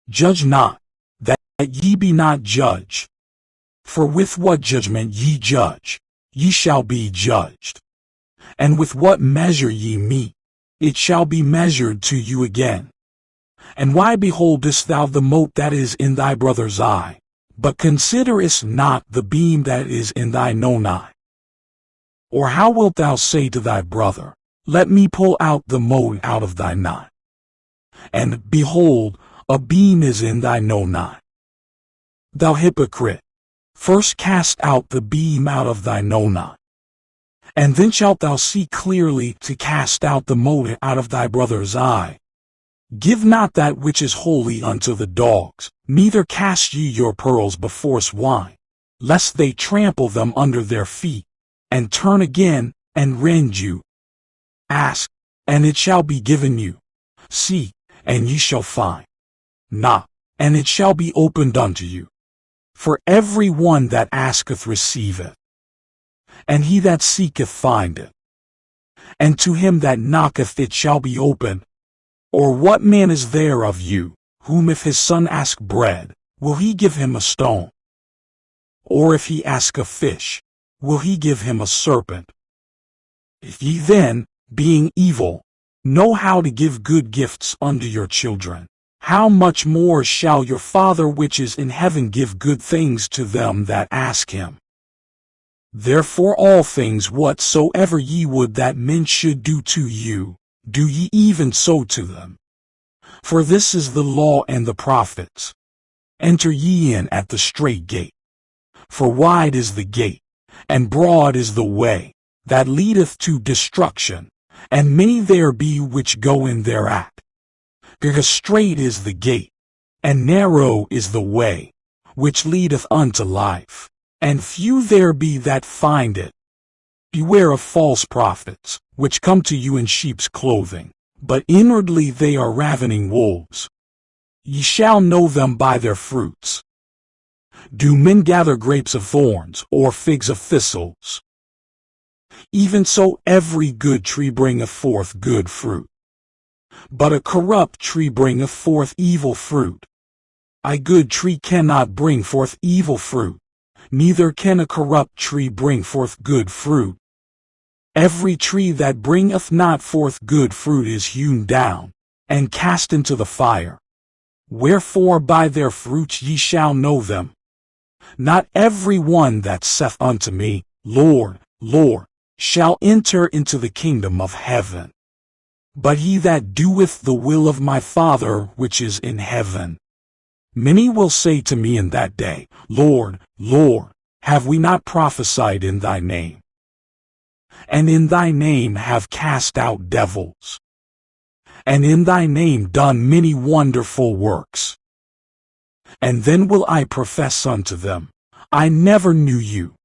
Judge not, that ye be not judged. For with what judgment ye judge, ye shall be judged. And with what measure ye mete, it shall be measured to you again. And why beholdest thou the mote that is in thy brother's eye, but considerest not the beam that is in thine own eye? Or how wilt thou say to thy brother, Let me pull out the mote out of thine eye? And, behold, a beam is in thine own eye. Thou hypocrite, first cast out the beam out of thine own eye, and then shalt thou see clearly to cast out the mote out of thy brother's eye. Give not that which is holy unto the dogs, neither cast ye your pearls before swine, lest they trample them under their feet, and turn again, and rend you. Ask, and it shall be given you. Seek, and ye shall find. Knock, and it shall be opened unto you. For every one that asketh receiveth, and he that seeketh findeth, and to him that knocketh it shall be opened. Or what man is there of you, whom if his son ask bread, will he give him a stone? Or if he ask a fish, will he give him a serpent? If ye then, being evil, know how to give good gifts unto your children, how much more shall your Father which is in heaven give good things to them that ask him? Therefore all things whatsoever ye would that men should do to you, do ye even so to them. For this is the law and the prophets. Enter ye in at the strait gate. For wide is the gate, and broad is the way, that leadeth to destruction, and many there be which go in thereat. Because strait is the gate, and narrow is the way, which leadeth unto life, and few there be that find it. Beware of false prophets, which come to you in sheep's clothing, but inwardly they are ravening wolves. Ye shall know them by their fruits. Do men gather grapes of thorns, or figs of thistles? Even so every good tree bringeth forth good fruit. But a corrupt tree bringeth forth evil fruit. A good tree cannot bring forth evil fruit, neither can a corrupt tree bring forth good fruit. Every tree that bringeth not forth good fruit is hewn down, and cast into the fire. Wherefore by their fruits ye shall know them. Not every one that saith unto me, Lord, Lord, shall enter into the kingdom of heaven, but he that doeth the will of my Father which is in heaven. Many will say to me in that day, Lord, Lord, have we not prophesied in thy name? And in thy name have cast out devils? And in thy name done many wonderful works? And then will I profess unto them, I never knew you.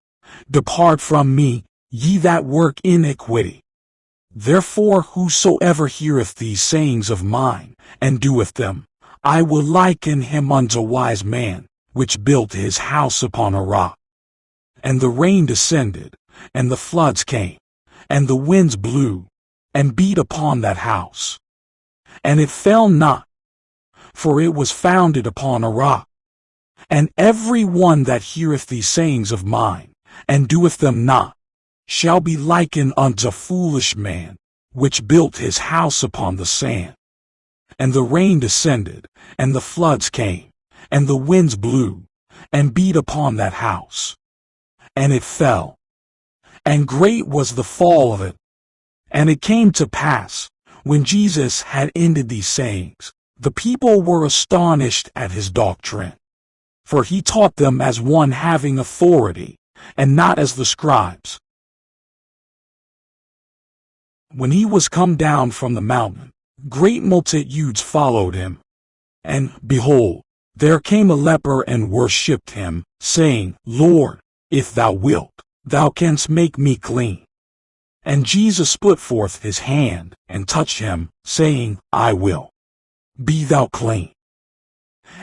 Depart from me, ye that work iniquity. Therefore whosoever heareth these sayings of mine, and doeth them, I will liken him unto a wise man, which built his house upon a rock. And the rain descended, and the floods came, and the winds blew, and beat upon that house. And it fell not, for it was founded upon a rock. And every one that heareth these sayings of mine, and doeth them not, shall be likened unto a foolish man, which built his house upon the sand. And the rain descended, and the floods came, and the winds blew, and beat upon that house. And it fell. And great was the fall of it. And it came to pass, when Jesus had ended these sayings, the people were astonished at his doctrine. For he taught them as one having authority, and not as the scribes. When he was come down from the mountain, great multitudes followed him. And, behold, there came a leper and worshipped him, saying, Lord, if thou wilt, thou canst make me clean. And Jesus put forth his hand, and touched him, saying, I will. Be thou clean.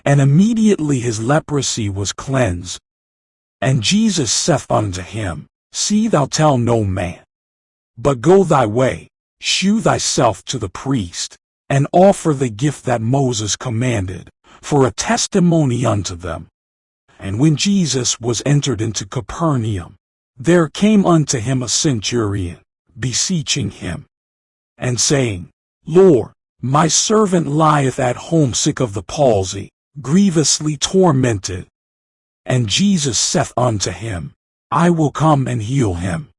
And immediately his leprosy was cleansed. And Jesus saith unto him, See thou tell no man, but go thy way, shew thyself to the priest, and offer the gift that Moses commanded, for a testimony unto them. And when Jesus was entered into Capernaum, there came unto him a centurion, beseeching him, and saying, Lord, my servant lieth at home sick of the palsy, grievously tormented. And Jesus saith unto him, I will come and heal him.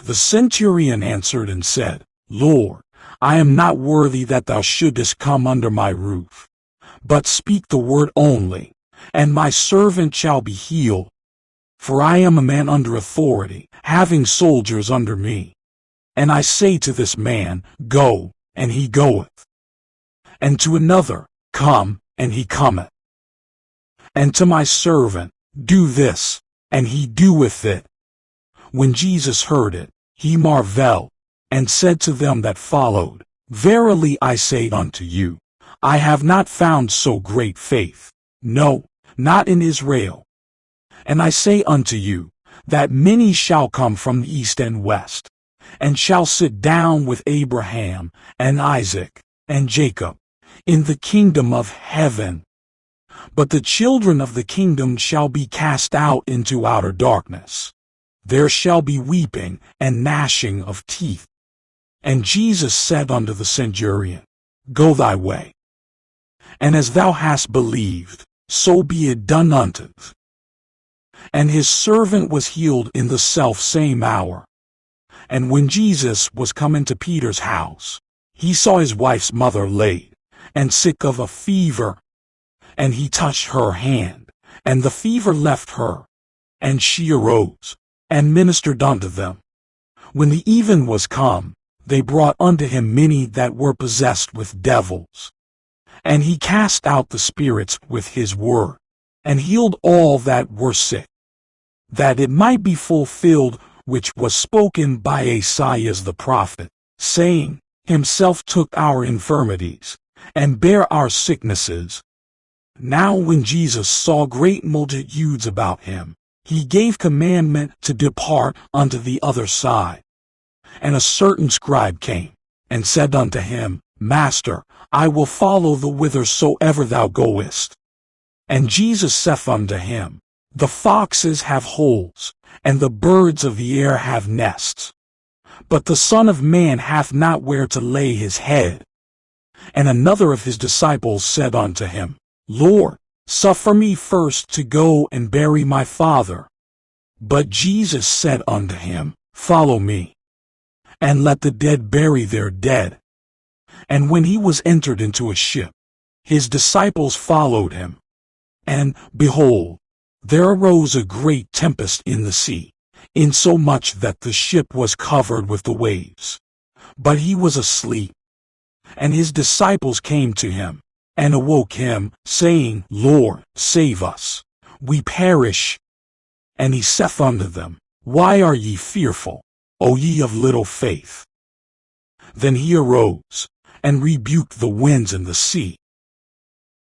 The centurion answered and said, Lord, I am not worthy that thou shouldest come under my roof, but speak the word only, and my servant shall be healed. For I am a man under authority, having soldiers under me. And I say to this man, Go, and he goeth. And to another, Come, and he cometh. And to my servant, Do this, and he doeth it. When Jesus heard it, he marveled, and said to them that followed, Verily I say unto you, I have not found so great faith, no, not in Israel. And I say unto you, that many shall come from the east and west, and shall sit down with Abraham, and Isaac, and Jacob, in the kingdom of heaven. But the children of the kingdom shall be cast out into outer darkness. There shall be weeping and gnashing of teeth. And Jesus said unto the centurion, Go thy way. And as thou hast believed, so be it done unto thee. And his servant was healed in the selfsame hour. And when Jesus was come into Peter's house, he saw his wife's mother laid, and sick of a fever. And he touched her hand, and the fever left her, and she arose, and ministered unto them. When the even was come, they brought unto him many that were possessed with devils. And he cast out the spirits with his word, and healed all that were sick, that it might be fulfilled which was spoken by Esaias the prophet, saying, Himself took our infirmities, and bare our sicknesses. Now when Jesus saw great multitudes about him, he gave commandment to depart unto the other side. And a certain scribe came, and said unto him, Master, I will follow thee whithersoever thou goest. And Jesus saith unto him, The foxes have holes, and the birds of the air have nests, but the Son of Man hath not where to lay his head. And another of his disciples said unto him, Lord, suffer me first to go and bury my father. But Jesus said unto him, Follow me, and let the dead bury their dead. And when he was entered into a ship, his disciples followed him. And, behold, there arose a great tempest in the sea, insomuch that the ship was covered with the waves. But he was asleep. And his disciples came to him, and awoke him, saying, Lord, save us, we perish. And he saith unto them, Why are ye fearful, O ye of little faith? Then he arose, and rebuked the winds and the sea.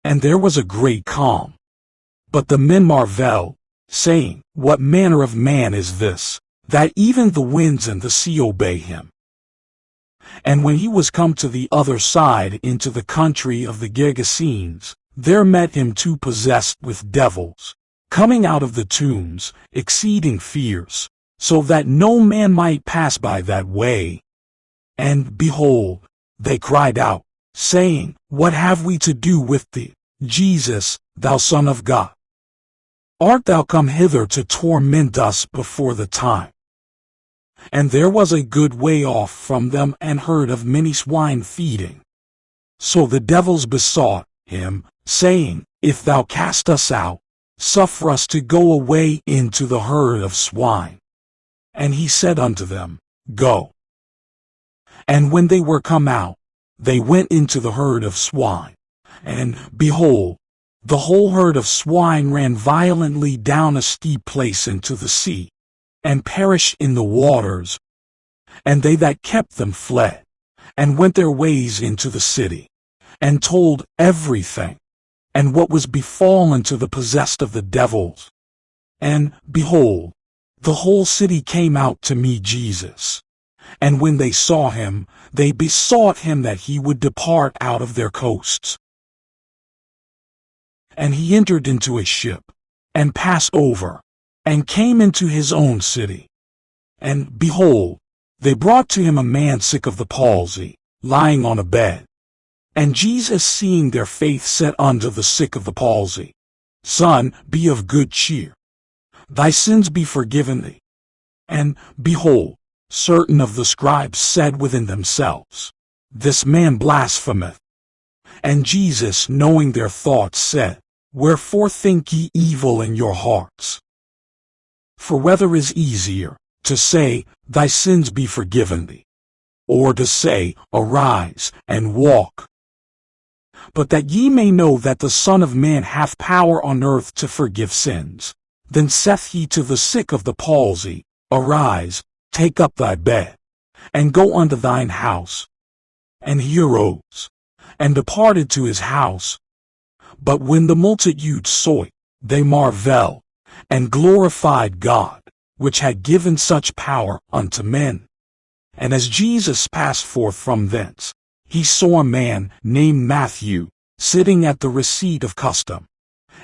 And there was a great calm. But the men marveled, saying, What manner of man is this, that even the winds and the sea obey him? And when he was come to the other side into the country of the Gergesenes, there met him two possessed with devils, coming out of the tombs, exceeding fierce, so that no man might pass by that way. And, behold, they cried out, saying, What have we to do with thee, Jesus, thou Son of God? Art thou come hither to torment us before the time? And there was a good way off from them an herd of many swine feeding. So the devils besought him, saying, If thou cast us out, suffer us to go away into the herd of swine. And he said unto them, Go. And when they were come out, they went into the herd of swine. And, behold, the whole herd of swine ran violently down a steep place into the sea, and perished in the waters. And they that kept them fled, and went their ways into the city, and told everything, and what was befallen to the possessed of the devils. And, behold, the whole city came out to meet Jesus. And when they saw him, they besought him that he would depart out of their coasts. And he entered into a ship, and passed over, and came into his own city. And, behold, they brought to him a man sick of the palsy, lying on a bed. And Jesus, seeing their faith, said unto the sick of the palsy, Son, be of good cheer. Thy sins be forgiven thee. And, behold, certain of the scribes said within themselves, This man blasphemeth. And Jesus, knowing their thoughts, said, Wherefore think ye evil in your hearts? For whether is easier, to say, Thy sins be forgiven thee, or to say, Arise, and walk? But that ye may know that the Son of Man hath power on earth to forgive sins, then saith he to the sick of the palsy, Arise, take up thy bed, and go unto thine house. And he arose, and departed to his house. But when the multitude saw it, they marveled, and glorified God, which had given such power unto men. And as Jesus passed forth from thence, he saw a man named Matthew, sitting at the receipt of custom.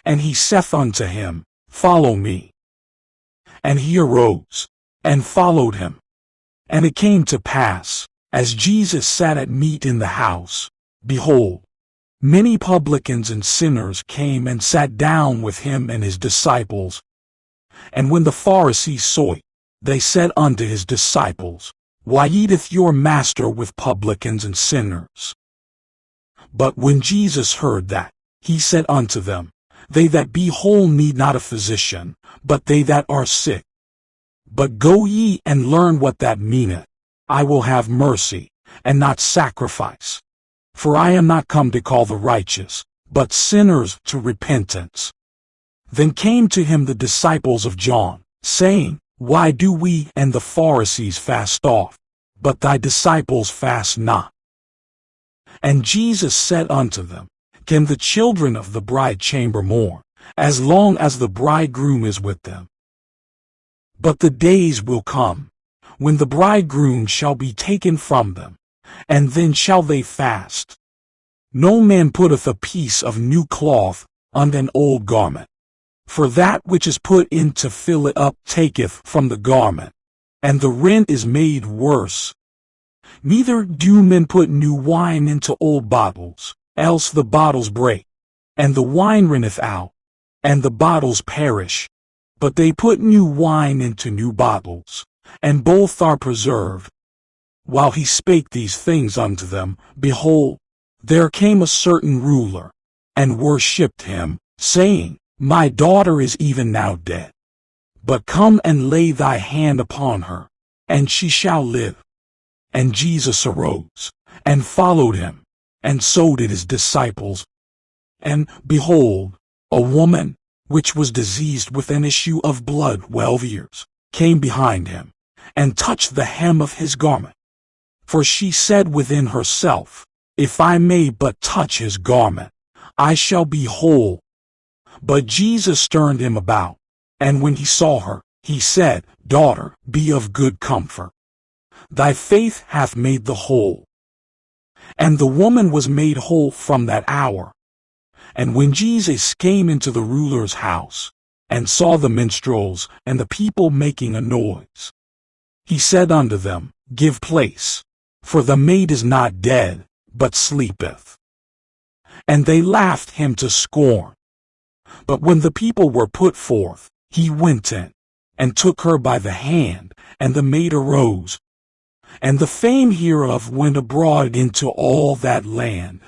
And he saith unto him, Follow me. And he arose, and followed him. And it came to pass, as Jesus sat at meat in the house, behold, many publicans and sinners came and sat down with him and his disciples. And when the Pharisees saw it, they said unto his disciples, Why eateth your master with publicans and sinners? But when Jesus heard that, he said unto them, They that be whole need not a physician, but they that are sick. But go ye and learn what that meaneth, I will have mercy, and not sacrifice. For I am not come to call the righteous, but sinners to repentance. Then came to him the disciples of John, saying, Why do we and the Pharisees fast oft, but thy disciples fast not? And Jesus said unto them, Can the children of the bride chamber mourn, as long as the bridegroom is with them? But the days will come, when the bridegroom shall be taken from them, and then shall they fast. No man putteth a piece of new cloth unto an old garment, for that which is put in to fill it up taketh from the garment, and the rent is made worse. Neither do men put new wine into old bottles, else the bottles break, and the wine runneth out, and the bottles perish. But they put new wine into new bottles, and both are preserved. While he spake these things unto them, behold, there came a certain ruler, and worshipped him, saying, My daughter is even now dead. But come and lay thy hand upon her, and she shall live. And Jesus arose, and followed him, and so did his disciples. And, behold, a woman, which was diseased with an issue of blood 12 years, came behind him, and touched the hem of his garment. For she said within herself, If I may but touch his garment, I shall be whole. But Jesus turned him about, and when he saw her, he said, Daughter, be of good comfort. Thy faith hath made thee whole. And the woman was made whole from that hour. And when Jesus came into the ruler's house, and saw the minstrels and the people making a noise, he said unto them, Give place, for the maid is not dead, but sleepeth. And they laughed him to scorn. But when the people were put forth, he went in, and took her by the hand, and the maid arose. And the fame hereof went abroad into all that land.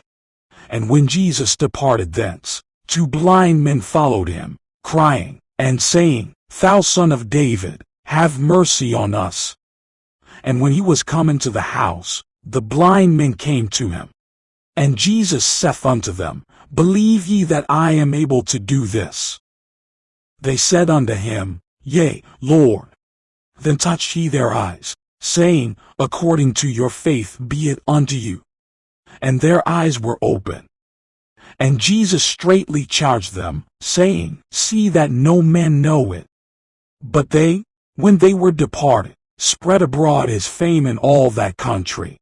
And when Jesus departed thence, 2 blind men followed him, crying, and saying, Thou Son of David, have mercy on us. And when he was come into the house, the blind men came to him. And Jesus saith unto them, Believe ye that I am able to do this? They said unto him, Yea, Lord. Then touched he their eyes, saying, According to your faith be it unto you. And their eyes were open. And Jesus straitly charged them, saying, See that no man know it. But they, when they were departed, spread abroad his fame in all that country.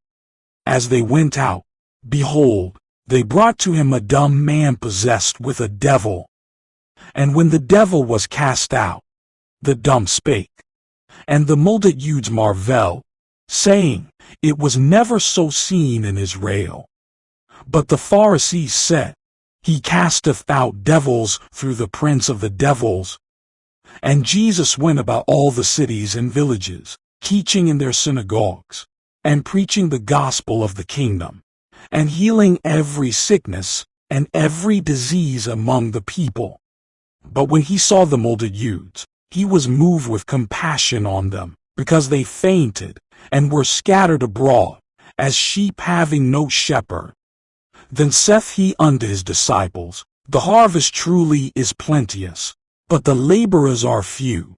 As they went out, behold, They brought to him a dumb man possessed with a devil. And when the devil was cast out, the dumb spake. And the multitudes marvel, saying, It was never so seen in Israel. But the Pharisees said, He casteth out devils through the prince of the devils. And Jesus went about all the cities and villages, teaching in their synagogues, and preaching the gospel of the kingdom, and healing every sickness and every disease among the people. But when he saw the multitudes, he was moved with compassion on them, because they fainted, and were scattered abroad, as sheep having no shepherd. Then saith he unto his disciples, The harvest truly is plenteous, but the laborers are few.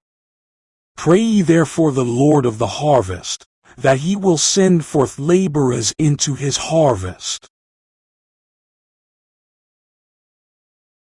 Pray ye therefore the Lord of the harvest, that he will send forth laborers into his harvest.